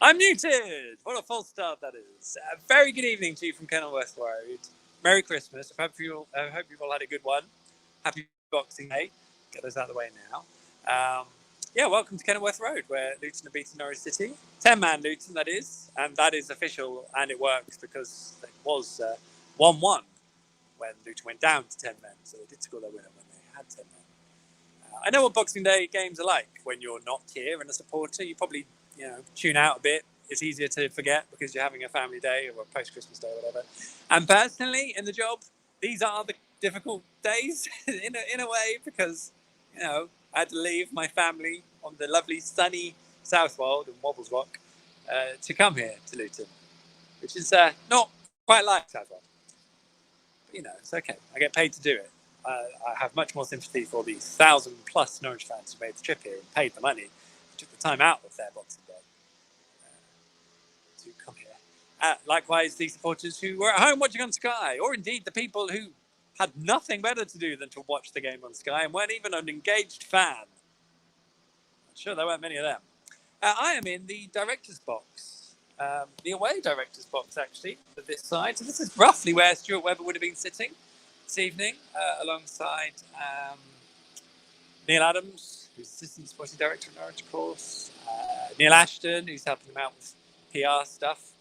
I'm muted! What a false start that is. Very good evening to you from Kenilworth Road. Merry Christmas. I hope you've all had a good one. Happy Boxing Day. Get those out of the way now. Welcome to Kenilworth Road, where Luton are beating Norwich City. 10-man Luton, that is. And that is official, and it works because it was 1-1 when Luton went down to 10 men. So they did score their winner when they had 10 men. I know what Boxing Day games are like when you're not here and a supporter. You probably tune out a bit. It's easier to forget because you're having a family day or a post-Christmas day or whatever. And personally, in the job, these are the difficult days in a way because, I had to leave my family on the lovely sunny Southwold and Wobbles Rock to come here to Luton, which is not quite like Southwold. But, it's okay. I get paid to do it. I have much more sympathy for the 1,000+ Norwich fans who made the trip here and paid the money, took the time out of their Boxing Day to come here. Likewise, the supporters who were at home watching on Sky, or indeed the people who had nothing better to do than to watch the game on Sky and weren't even an engaged fan. I'm sure there weren't many of them. I am in the director's box, the away director's box, actually, for this side. So this is roughly where Stuart Webber would have been sitting this evening, alongside Neil Adams, who's Assistant Sporting Director at Norwich, of course, Neil Ashton, who's helping them out with PR stuff.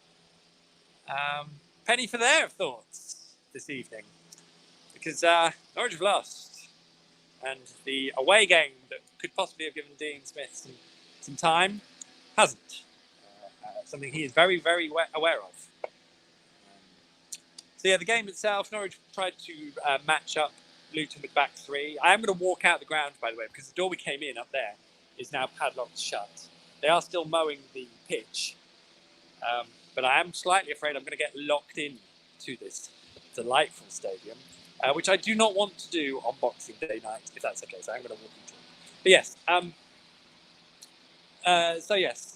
Penny for their thoughts this evening, because Norwich have lost, and the away game that could possibly have given Dean Smith some time hasn't. Something he is very, very aware of. So the game itself, Norwich tried to match up Luton with back three. I am going to walk out the ground, by the way, because the door we came in up there is now padlocked shut. They are still mowing the pitch, but I am slightly afraid I'm going to get locked in to this delightful stadium, which I do not want to do on Boxing Day night, if that's okay. So I'm going to walk into it. But yes,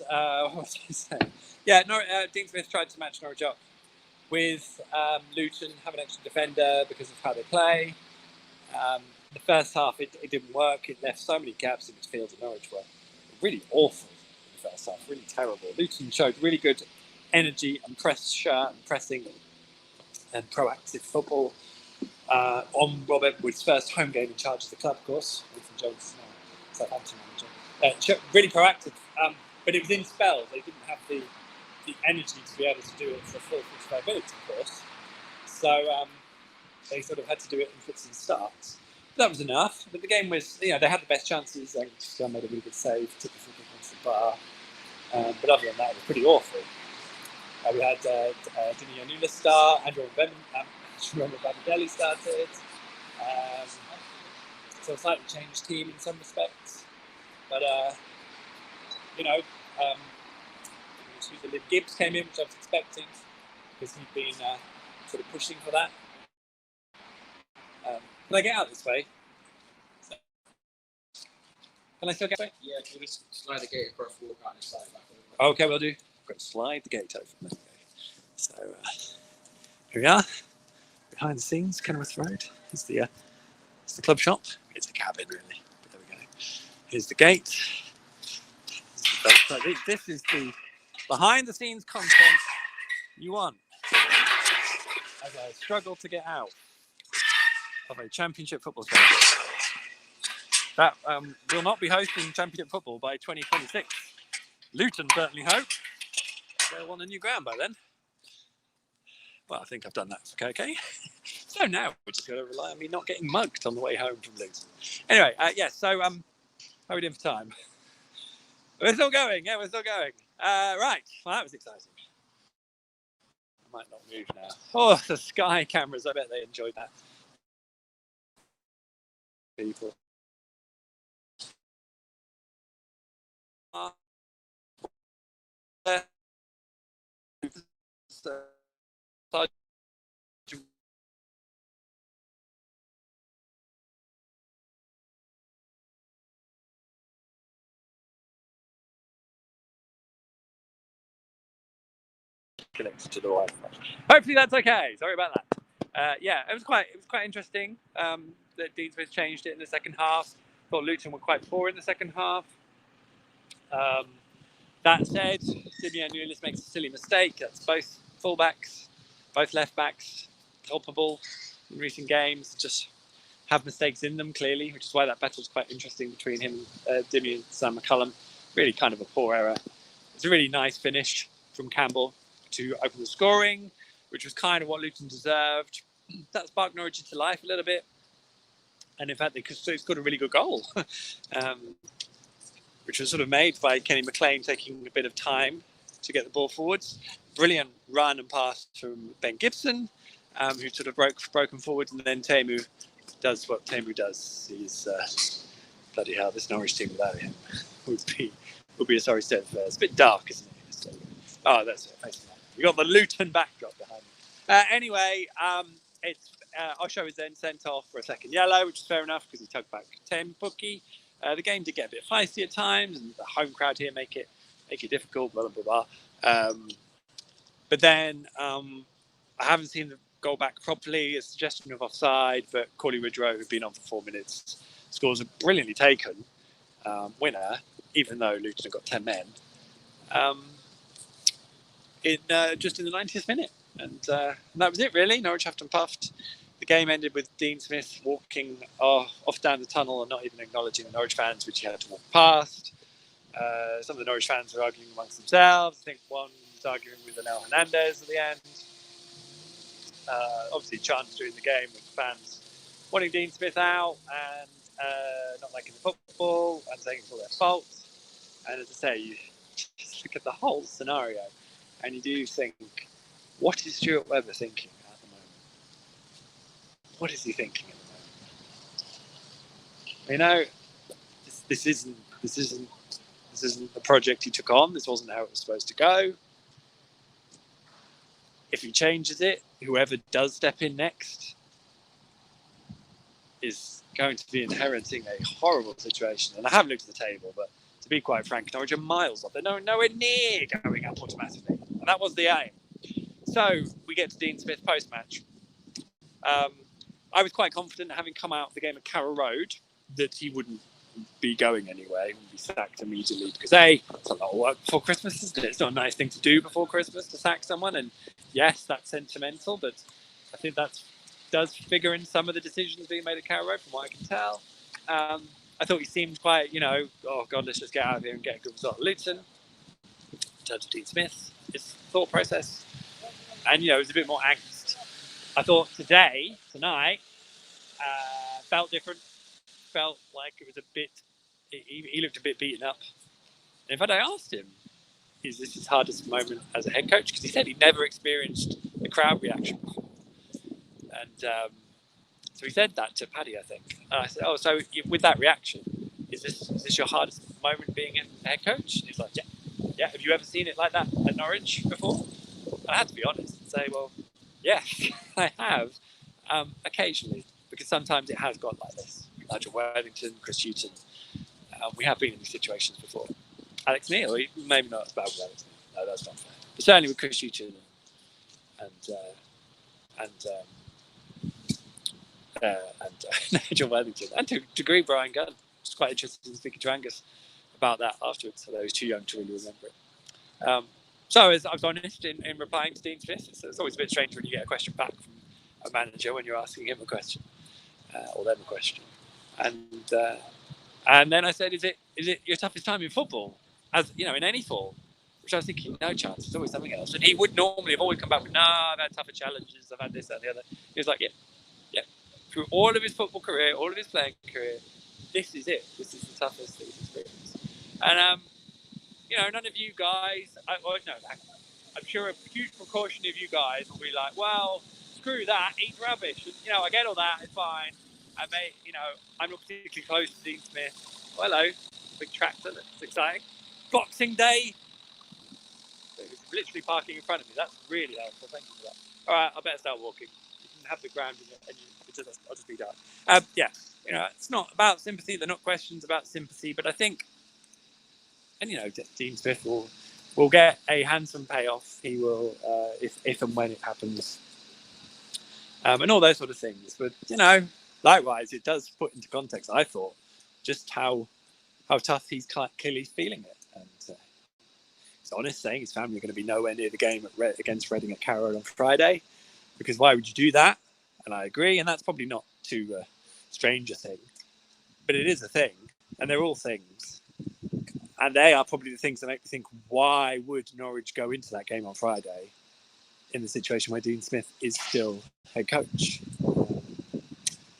what was I saying? Yeah, Dean Smith tried to match Norwich up with Luton, have an extra defender because of how they play. The first half, it didn't work. It left so many gaps in midfield, and Norwich were really awful in the first half, really terrible. Luton showed really good energy and pressing and proactive football on Rob Edwards' first home game in charge of the club, of course. Luton Jones, Southampton manager. Really proactive, but it was in spells. They didn't have the energy to be able to do it for full 45 minutes, of course. So they sort of had to do it in fits and starts. But that was enough. But the game was, they had the best chances. John made a really good save, took the football against the bar. But other than that, it was pretty awful. We had Dini Onula start, Andrew Babadelli started. So a slightly changed team in some respects. But, Liv Gibbs came in, which I was expecting, because he'd been sort of pushing for that. Can I get out this way? Can I still get this way? Yeah, can you just slide the gate across, walk out and slide back over? Okay, we'll do. I've got to slide the gate over. So here we are, behind the scenes, Kenilworth Road. It's the club shop. It's a cabin, really. But there we go. Here's the gate. This is the behind the scenes content you want as I struggle to get out of a championship football stadium that will not be hosting championship football by 2026. Luton certainly hope they'll want a new ground by then. Well, I think I've done that for KK. So now we're just going to rely on me not getting mugged on the way home from Luton. Anyway, so how are we doing for time? We're still going. Yeah, we're still going. Right. Well, that was exciting. I might not move now. Oh, the Sky cameras. I bet they enjoyed that. People. Connected to the Wi-Fi. Hopefully that's okay. Sorry about that. It was quite interesting that Dean Smith changed it in the second half. Thought Luton were quite poor in the second half. That said, Dimian Nunes makes a silly mistake. That's both fullbacks, both left backs, culpable in recent games. Just have mistakes in them clearly, which is why that battle's quite interesting between him and Dimian and Sam McCullum. Really kind of a poor error. It's a really nice finish from Campbell to open the scoring, which was kind of what Luton deserved. That sparked Norwich into life a little bit. And in fact, they scored a really good goal, which was sort of made by Kenny McLean taking a bit of time to get the ball forwards. Brilliant run and pass from Ben Gibson, who sort of broken forwards, and then Teemu does what Teemu does. He's bloody hell. This Norwich team without him would be a sorry state of affairs. It's a bit dark, isn't it? So, that's it. You got the Luton backdrop behind me. Anyway, Osho was then sent off for a second yellow, which is fair enough because he tugged back Tim Pookie. The game did get a bit feisty at times, and the home crowd here make it difficult. Blah blah blah. But then I haven't seen the goal back properly. A suggestion of offside, but Corley Woodrow, who'd been on for 4 minutes, scores a brilliantly taken winner, even though Luton had got 10 men. Just in the 90th minute, and that was it really. Norwich huffed and puffed. The game ended with Dean Smith walking off down the tunnel and not even acknowledging the Norwich fans, which he had to walk past. Some of the Norwich fans were arguing amongst themselves. I think one was arguing with Anel Hernandez at the end. Obviously, chants during the game with fans wanting Dean Smith out and not liking the football and saying it's all their fault. And as I say, you just look at the whole scenario and you do think, what is Stuart Webber thinking at the moment? What is he thinking at the moment? You know, this isn't the project he took on. This wasn't how it was supposed to go. If he changes it, whoever does step in next is going to be inheriting a horrible situation. And I haven't looked at the table, but to be quite frank, Norwich are miles off. They're nowhere near going up automatically. And that was the aim. So we get to Dean Smith post-match. I was quite confident, having come out of the game at Carrow Road, that he wouldn't be going anywhere. He would be sacked immediately because it's a lot of work before Christmas, isn't it? It's not a nice thing to do before Christmas to sack someone. And yes, that's sentimental, but I think that does figure in some of the decisions being made at Carrow Road, from what I can tell. I thought he seemed quite, oh God, let's just get out of here and get a good result at Luton. In terms of Dean Smith, his thought process. And, it was a bit more angst. I thought tonight, felt different. Felt like it was a bit, he looked a bit beaten up. And in fact, I asked him, is this his hardest moment as a head coach? Because he said he'd never experienced the crowd reaction before. And so he said that to Paddy, I think. And I said, so with that reaction, is this your hardest moment being a head coach? And he's like, yeah. Have you ever seen it like that at Norwich before? And I had to be honest and say, well, yes, I have, occasionally, because sometimes it has got like this. Nigel Worthington, Chris Hughton, we have been in these situations before. Alex Neil, maybe not as bad with Alex Neil. No, that's not fair. But certainly with Chris Hughton and Nigel Worthington, and to a degree Brian Gunn. It's quite interesting speaking to Angus about that afterwards, although he's too young to really remember it. So I was honest in replying to Dean Smith. It's always a bit strange when you get a question back from a manager when you're asking him a question or them a question. And then I said, is it your toughest time in football, as in any form? Which I was thinking, no chance. There's always something else. And he would normally have always come back with, no, I've had tougher challenges. I've had this, that, and the other. He was like, yeah. Through all of his football career, all of his playing career, this is it. This is the toughest that he's experienced. And none of you guys. I'm sure a huge proportion of you guys will be like, well, screw that, eat rubbish. And, I get all that, it's fine. I'm not particularly close to Dean Smith. Oh, hello, big tractor, that's exciting. Boxing Day. It was literally parking in front of me. That's really helpful, thank you for that. All right, I better start walking. You can have the ground and I'll just be done. It's not about sympathy, they're not questions about sympathy, but I think, and Dean Smith will get a handsome payoff. He will, if and when it happens, and all those sort of things. But likewise, it does put into context, I thought, just how tough he's clearly feeling it. And he's honest, saying his family are going to be nowhere near the game against Reading at Carroll on Friday, because why would you do that? And I agree, and that's probably not too strange a thing, but it is a thing, and they're all things, and they are probably the things that make me think, why would Norwich go into that game on Friday in the situation where Dean Smith is still head coach?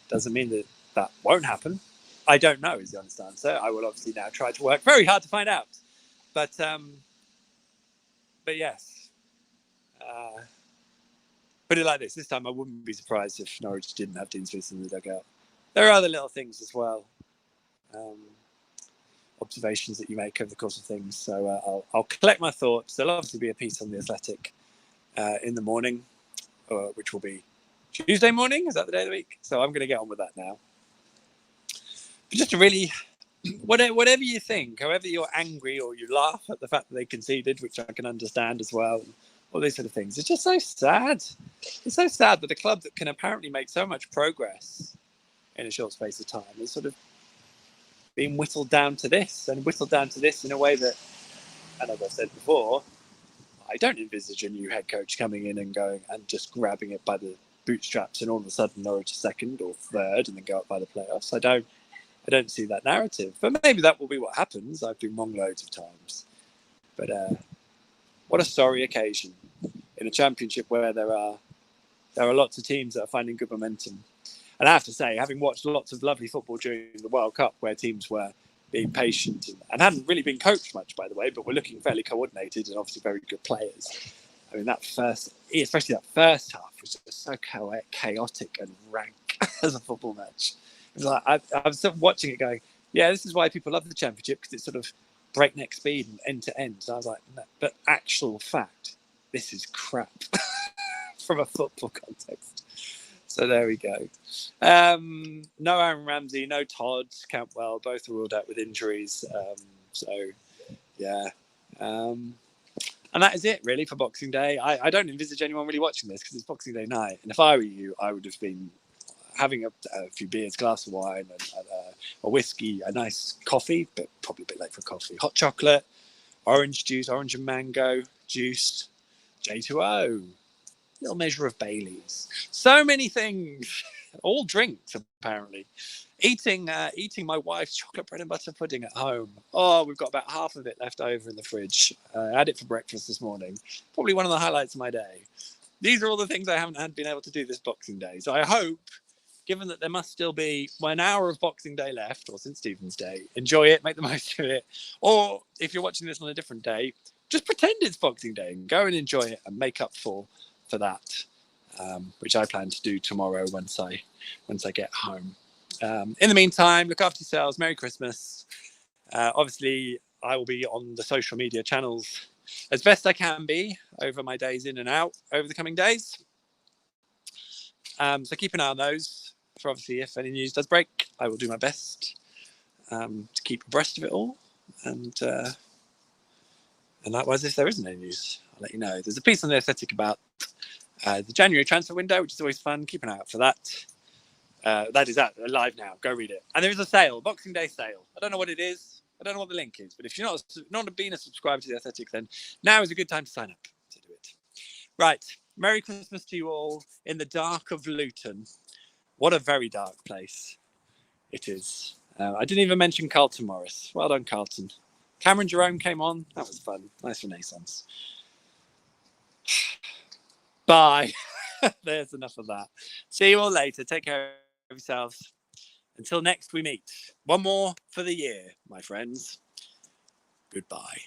Doesn't mean that that won't happen. I don't know is the honest answer. I will obviously now try to work very hard to find out. But yes. Put it like this. This time I wouldn't be surprised if Norwich didn't have Dean Smith in the dugout. There are other little things as well. Observations that you make over the course of things. So I'll collect my thoughts. There'll obviously be a piece on The Athletic in the morning, which will be Tuesday morning. Is that the day of the week? So I'm going to get on with that now. But just to really, whatever you think, however you're angry or you laugh at the fact that they conceded, which I can understand as well, all these sort of things. It's just so sad. It's so sad that a club that can apparently make so much progress in a short space of time is sort of being whittled down to this, and whittled down to this in a way that, and as I said before, I don't envisage a new head coach coming in and going and just grabbing it by the bootstraps and all of a sudden Norwich second or third and then go up by the playoffs. I don't see that narrative, but maybe that will be what happens. I've been wrong loads of times, but what a sorry occasion in a championship where there are lots of teams that are finding good momentum. And I have to say, having watched lots of lovely football during the World Cup where teams were being patient and hadn't really been coached much, by the way, but were looking fairly coordinated and obviously very good players. I mean, especially that first half was just so chaotic and rank as a football match. It was like I was sort of watching it going, yeah, this is why people love the Championship, because it's sort of breakneck speed and end to end. So I was like, no, but actual fact, this is crap from a football context. So there we go. No Aaron Ramsey, no Todd Campbell, both ruled out with injuries. So yeah. And that is it really for Boxing Day. I don't envisage anyone really watching this because it's Boxing Day night. And if I were you, I would have been having a few beers, glass of wine, and a whiskey, a nice coffee, but probably a bit late for coffee. Hot chocolate, orange juice, orange and mango juice, J2O, little measure of Baileys. So many things, all drinks apparently. Eating my wife's chocolate bread and butter pudding at home. Oh, we've got about half of it left over in the fridge. I had it for breakfast this morning. Probably one of the highlights of my day. These are all the things I haven't been able to do this Boxing Day. So I hope, given that there must still be 1 hour of Boxing Day left, or St. Stephen's Day, enjoy it, make the most of it. Or if you're watching this on a different day, just pretend it's Boxing Day and go and enjoy it and make up for that, which I plan to do tomorrow once I get home. In the meantime, look after yourselves. Merry Christmas. Obviously, I will be on the social media channels as best I can be over my days in and out over the coming days. So keep an eye on those. For obviously, if any news does break, I will do my best to keep abreast of it all. And likewise, if there isn't any news, I'll let you know. There's a piece on The Athletic about the January transfer window, which is always fun. Keep an eye out for that. That is live now. Go read it. And there is a sale, Boxing Day sale. I don't know what it is. I don't know what the link is. But if you're not been a subscriber to The Athletic, then now is a good time to sign up to do it. Right. Merry Christmas to you all in the dark of Luton. What a very dark place it is. I didn't even mention Carlton Morris. Well done, Carlton. Cameron Jerome came on. That was fun. Nice renaissance. Bye. There's enough of that. See you all later. Take care of yourselves. Until next we meet. One more for the year, my friends. Goodbye.